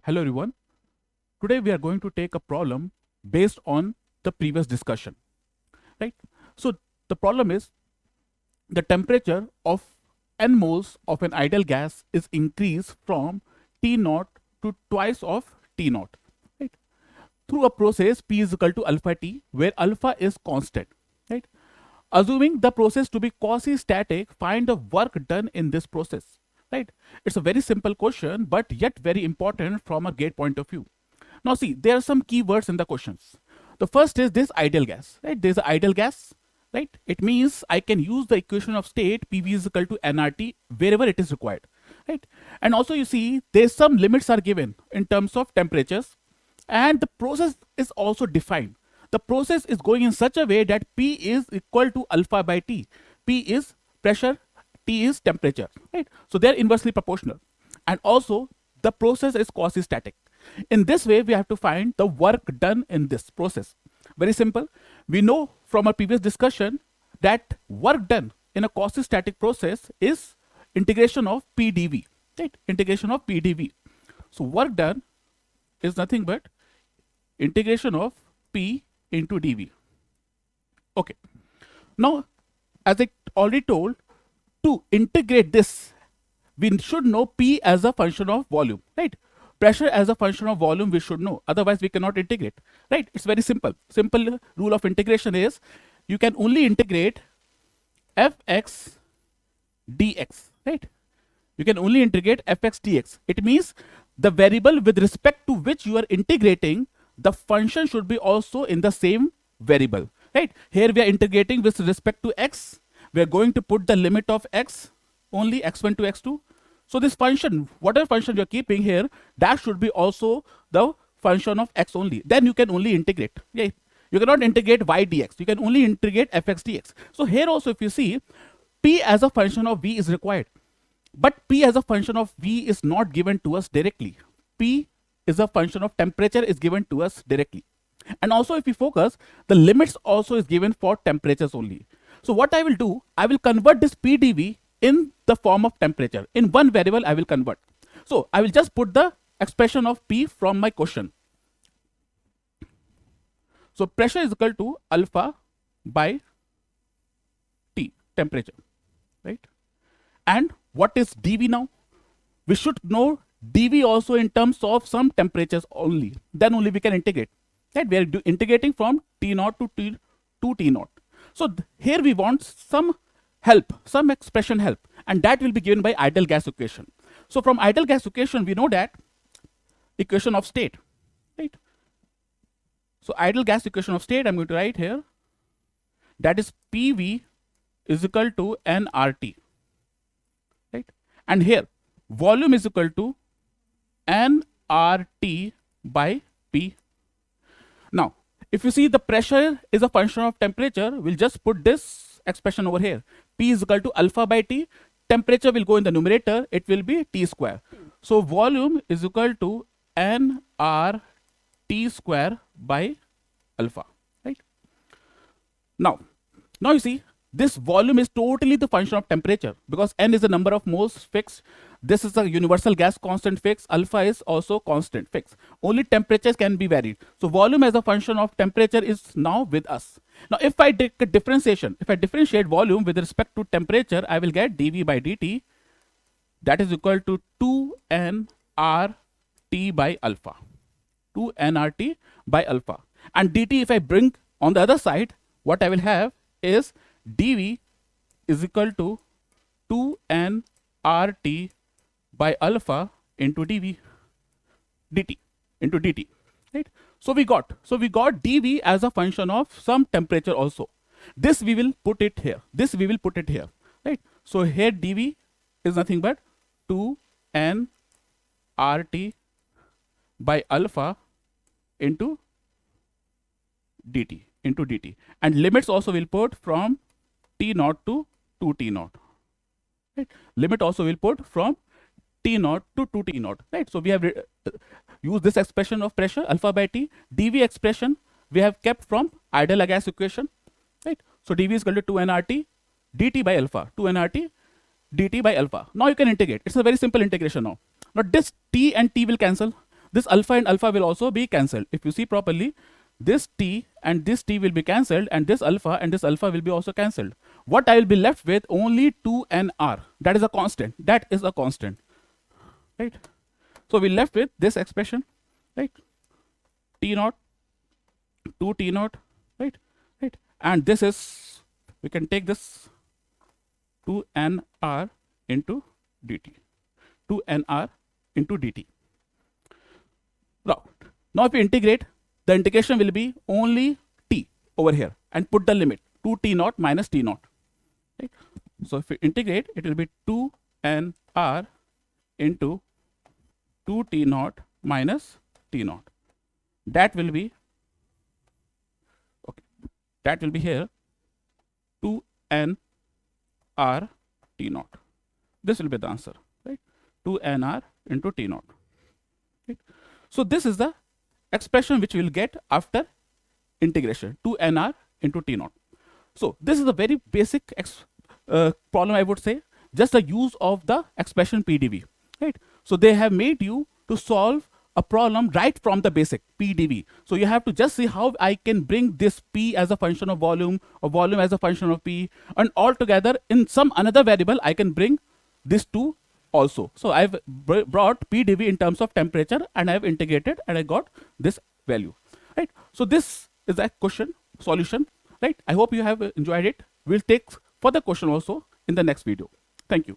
Hello everyone. Today we are going to take a problem based on the previous discussion, right? So the problem is the temperature of n moles of an ideal gas is increased from T naught to twice of T naught, right? Through a process P is equal to alpha T where alpha is constant, right? Assuming the process to be quasi-static, find the work done in this process, right? It's a very simple question, but yet very important from a gate point of view. Now see, there are some keywords in the questions. The first is this ideal gas, right? There's an ideal gas, right? It means I can use the equation of state PV is equal to nRT wherever it is required, right? And also you see there's some limits are given in terms of temperatures and the process is also defined. The process is going in such a way that P is equal to alpha by T. P is pressure, T is temperature, right? So they are inversely proportional. And also the process is quasi-static. In this way, we have to find the work done in this process. Very simple. We know from our previous discussion that work done in a quasi-static process is integration of PdV, right? Integration of PdV. So work done is nothing but integration of P into dV. Okay. Now, as I already told, to integrate this, we should know P as a function of volume, right? Pressure as a function of volume we should know. Otherwise, we cannot integrate, right? It's very simple. Simple rule of integration is you can only integrate Fx dx, right? You can only integrate Fx dx. It means the variable with respect to which you are integrating, the function should be also in the same variable, right? Here we are integrating with respect to x. We are going to put the limit of x only x1 to x2. So this function, whatever function you are keeping here, that should be also the function of x only. Then you can only integrate. Okay? You cannot integrate y dx. You can only integrate fx dx. So here also if you see, p as a function of v is required. But p as a function of v is not given to us directly. P is a function of temperature is given to us directly. And also if we focus, the limits also is given for temperatures only. So what I will do, I will convert this PdV in the form of temperature. In one variable I will convert. So I will just put the expression of P from my question. So pressure is equal to alpha by T, temperature, right? And what is dV now? We should know dV also in terms of some temperatures only. Then only we can integrate. Right? We are integrating from T naught to T naught. So here we want some help, some expression help, and that will be given by ideal gas equation. So from ideal gas equation, we know that equation of state, right? So ideal gas equation of state, I'm going to write here, that is PV is equal to nRT, right? And here volume is equal to nRT by P. Now, if you see the pressure is a function of temperature, we'll just put this expression over here. P is equal to alpha by T. Temperature will go in the numerator. It will be T square. So volume is equal to nRT square by alpha, right? Now you see, this volume is totally the function of temperature because n is the number of moles fixed. This is a universal gas constant fixed. Alpha is also constant fixed. Only temperatures can be varied. So volume as a function of temperature is now with us. Now if I take a differentiation, if I differentiate volume with respect to temperature, I will get dV by dt that is equal to 2nRT by alpha. 2nRT by alpha. And dt if I bring on the other side, what I will have is dV is equal to 2nRT by alpha into dV dt into dt, right? So we got dV as a function of some temperature also. This we will put it here. This we will put it here, right? So here dV is nothing but 2nRT by alpha into dt and limits also will put from T naught to 2T naught, right? Limit also will put from T naught to 2T naught, right? So we have used this expression of pressure alpha by T. dV expression we have kept from ideal gas equation, right? So dV is equal to 2nRT dt by alpha, 2nRT dt by alpha. Now you can integrate. It's a very simple integration now. Now this T and T will cancel. this alpha and alpha will also be cancelled. If you see properly, this t and this t will be cancelled, and this alpha and this alpha will be also cancelled. What I will be left with only 2nr. That is a constant. That is a constant, right? So we left with this expression, right? T naught, 2 T naught, right? Right. And this is, we can take this 2nr into dt. 2nr into dt. Now if we integrate, the integration will be only t over here, and put the limit 2 T naught minus T naught. Right? So if we integrate, it will be 2nr into 2 T naught minus T naught. That will be, okay, that will be here 2nr T naught. This will be the answer, right? 2nr into T naught. Right? So this is the expression which we will get after integration, 2nr into T naught. So this is a very basic problem, I would say, just the use of the expression PdV, right? So they have made you to solve a problem right from the basic PdV. So you have to just see how I can bring this P as a function of volume, or volume as a function of P, and all together in some another variable I can bring this two also. So I've brought PdV in terms of temperature, and I've integrated, and I got this value, right? So this is a question solution, right? I hope you have enjoyed it. We'll take further question also in the next video. Thank you.